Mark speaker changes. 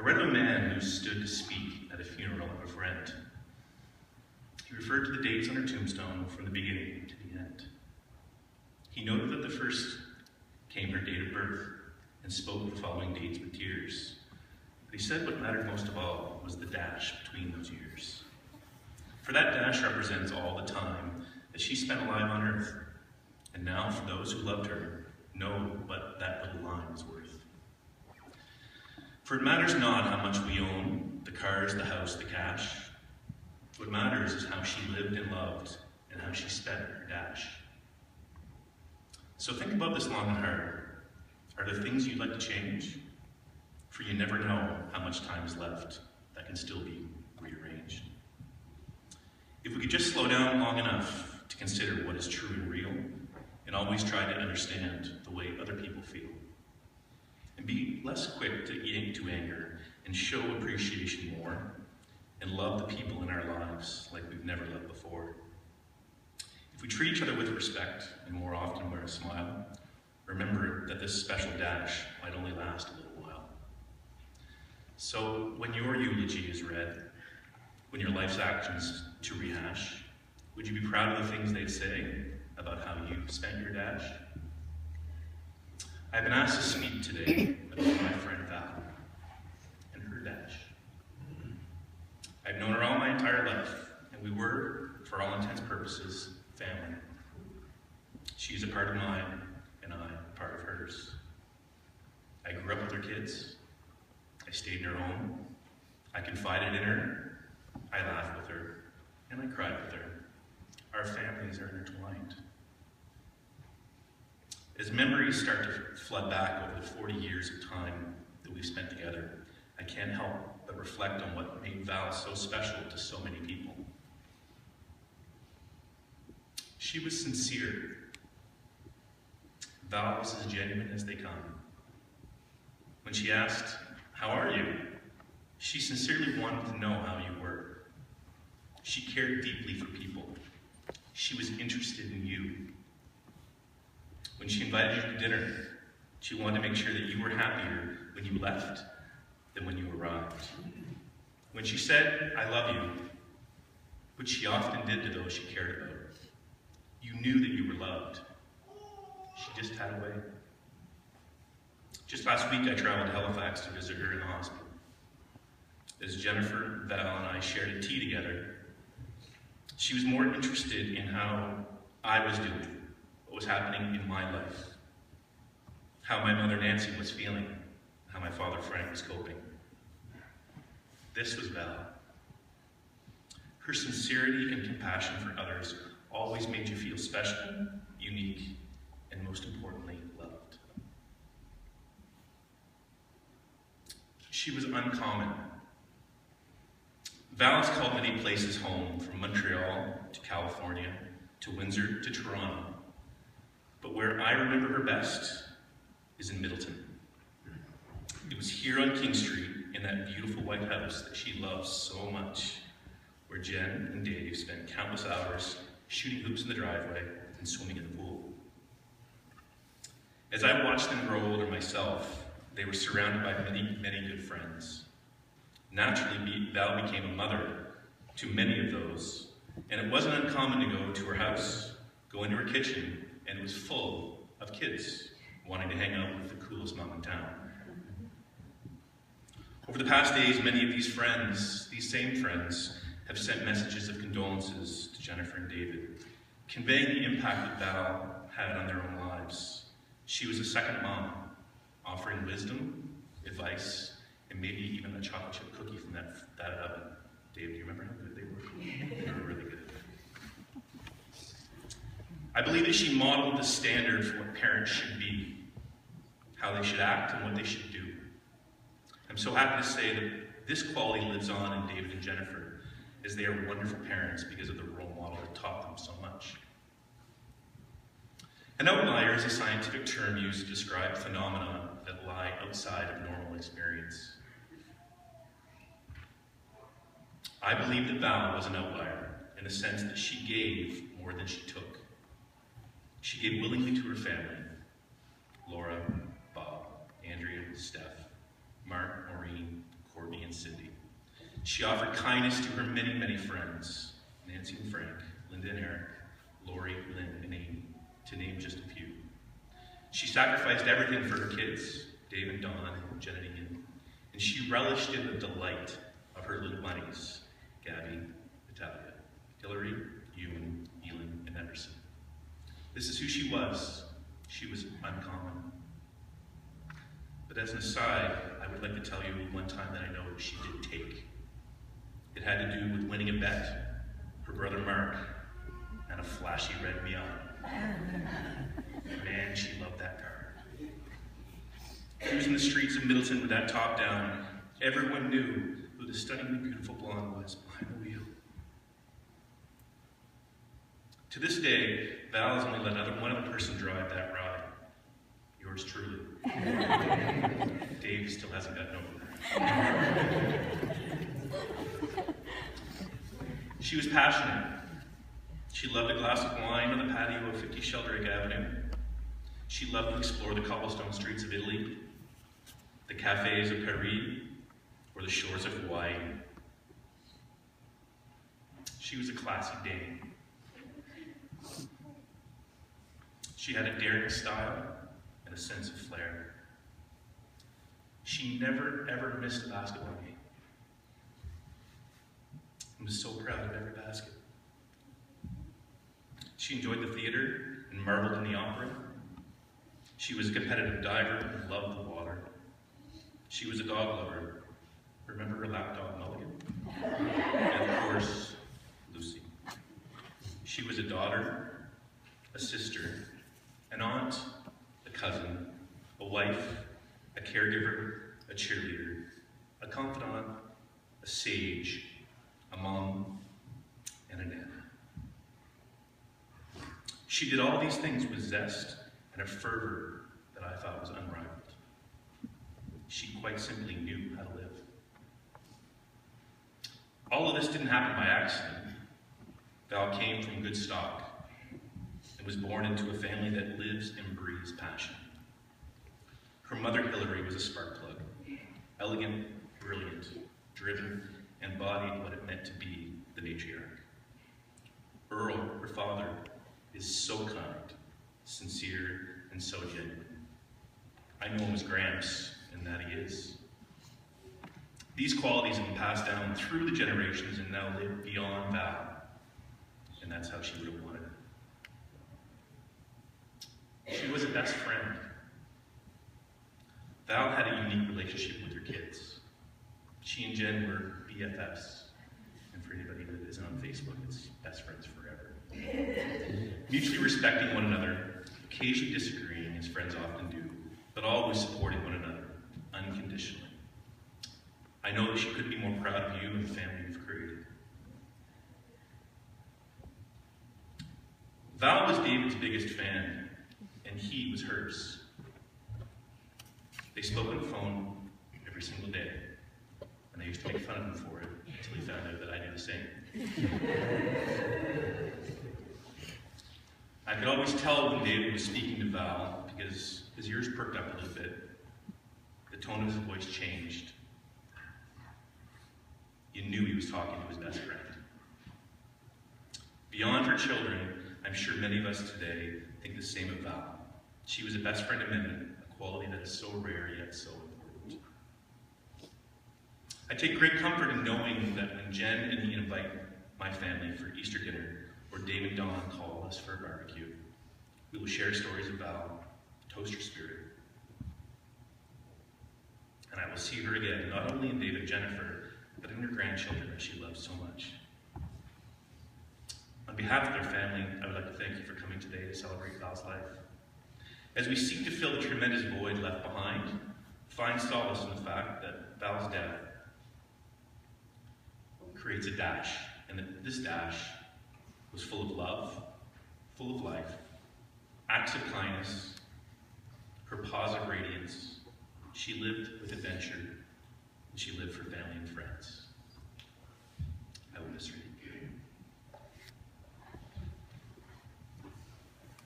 Speaker 1: I read of a man who stood to speak at a funeral of a friend. He referred to the dates on her tombstone from the beginning to the end. He noted that the first came her date of birth and spoke the following dates with tears. But he said what mattered most of all was the dash between those years. For that dash represents all the time that she spent alive on earth. And now, for those who loved her, know what that little line is worth. For it matters not how much we own, the cars, the house, the cash. What matters is how she lived and loved, and how she spent her dash. So think about this long and hard. Are there things you'd like to change? For you never know how much time is left that can still be rearranged. If we could just slow down long enough to consider what is true and real, and always try to understand the way other people feel, and be less quick to eat into anger and show appreciation more, and love the people in our lives like we've never loved before. If we treat each other with respect and more often wear a smile, remember that this special dash might only last a little while. So when your eulogy is read, when your life's actions to rehash, would you be proud of the things they'd say about how you spent your dash? I've been asked to speak today about my friend Val and her dash. I've known her all my entire life, and we were, for all intents and purposes, family. She's a part of mine, and I'm a part of hers. I grew up with her kids. I stayed in her home. I confided in her. I laughed with her, and I cried with her. Our families are intertwined. As memories start to flood back over the 40 years of time that we've spent together, I can't help but reflect on what made Val so special to so many people. She was sincere. Val was as genuine as they come. When she asked, "How are you?" she sincerely wanted to know how you were. She cared deeply for people. She was interested in you. When she invited you to dinner, she wanted to make sure that you were happier when you left than when you arrived. When she said, "I love you," which she often did to those she cared about, you knew that you were loved. She just had a way. Just last week, I traveled to Halifax to visit her in the hospital. As Jennifer, Val, and I shared a tea together, she was more interested in how I was doing, what was happening in my life, how my mother Nancy was feeling, how my father Frank was coping. This was Val. Her sincerity and compassion for others always made you feel special, unique, and most importantly, loved. She was uncommon. Val has called many places home, from Montreal to California, to Windsor to Toronto. But where I remember her best is in Middleton. It was here on King Street, in that beautiful white house that she loves so much, where Jen and Dave spent countless hours shooting hoops in the driveway and swimming in the pool. As I watched them grow older myself, they were surrounded by many, many good friends. Naturally, Val became a mother to many of those, and it wasn't uncommon to go to her house, go into her kitchen, and it was full of kids wanting to hang out with the coolest mom in town. Over the past days, many of these friends, these same friends, have sent messages of condolences to Jennifer and David, conveying the impact that Val had on their own lives. She was a second mom, offering wisdom, advice, and maybe even a chocolate chip cookie from that oven. Dave, do you remember how good they were? They were really good. I believe that she modeled the standard for what parents should be, how they should act, and what they should do. I'm so happy to say that this quality lives on in David and Jennifer, as they are wonderful parents because of the role model that taught them so much. An outlier is a scientific term used to describe phenomena that lie outside of normal experience. I believe that Val was an outlier in the sense that she gave more than she took. She gave willingly to her family: Laura, Bob, Andrea, Steph, Mark, Maureen, She offered kindness to her many, many friends, Nancy and Frank, Linda and Eric, Lori, Lynn, and Amy, to name just a few. She sacrificed everything for her kids, Dave and Dawn, and Jen and Ian, and she relished in the delight of her little bunnies, Gabby, Natalia, Hillary, Ewan, Elin, and Emerson. This is who she was. She was uncommon. But as an aside, I would like to tell you one time that I know she did take. It had to do with winning a bet, her brother Mark, and a flashy red Miata. Man, she loved that car. Cruising the streets of Middleton with that top down, everyone knew who the stunningly beautiful blonde was behind the wheel. To this day, Val has only let one other person drive that ride. Yours truly. Dave still hasn't gotten over that. She was passionate. She loved a glass of wine on the patio of 50 Sheldrake Avenue. She loved to explore the cobblestone streets of Italy, the cafes of Paris, or the shores of Hawaii. She was a classy dame. She had a daring style and a sense of flair. She never, ever missed a basketball game. And was so proud of every basket. She enjoyed the theater and marveled in the opera. She was a competitive diver and loved the water. She was a dog lover. Remember her lapdog Mulligan? And of course, Lucy. She was a daughter, a sister, an aunt, a cousin, a wife, a caregiver, a cheerleader, a confidant, a sage, a mom, and a nana. She did all these things with zest and a fervor that I thought was unrivaled. She quite simply knew how to live. All of this didn't happen by accident. Val came from good stock and was born into a family that lives and breathes passion. Her mother, Hillary, was a spark plug, elegant, brilliant, driven, and embodied what it meant to be the matriarch. Earl, her father, is so kind, sincere, and so genuine. I know him as Gramps, and that he is. These qualities have been passed down through the generations and now live beyond Val, and that's how she would have wanted it. She was a best friend. Val had a unique relationship with her kids. She and Jen were BFFs, and for anybody that isn't on Facebook, it's best friends forever. Mutually respecting one another, occasionally disagreeing, as friends often do, but always supporting one another, unconditionally. I know that she couldn't be more proud of you and the family you've created. Val was David's biggest fan, and he was hers. They spoke on the phone every single day, and I used to make fun of him for it until he found out that I did the same. I could always tell when David was speaking to Val because his ears perked up a little bit. The tone of his voice changed. You knew he was talking to his best friend. Beyond her children, I'm sure many of us today think the same of Val. She was a best friend to many, a quality that is so rare yet so important. I take great comfort in knowing that when Jen and me invite my family for Easter dinner, or Dave and Dawn call us for a barbecue, we will share stories of Val, toast her spirit. And I will see her again, not only in Dave and Jennifer, but in her grandchildren that she loves so much. On behalf of their family, I would like to thank you for coming today to celebrate Val's life. As we seek to fill the tremendous void left behind, find solace in the fact that Val's death creates a dash, and that this dash was full of love, full of life, acts of kindness, her positive radiance. She lived with adventure, and she lived for family and friends. I will miss her.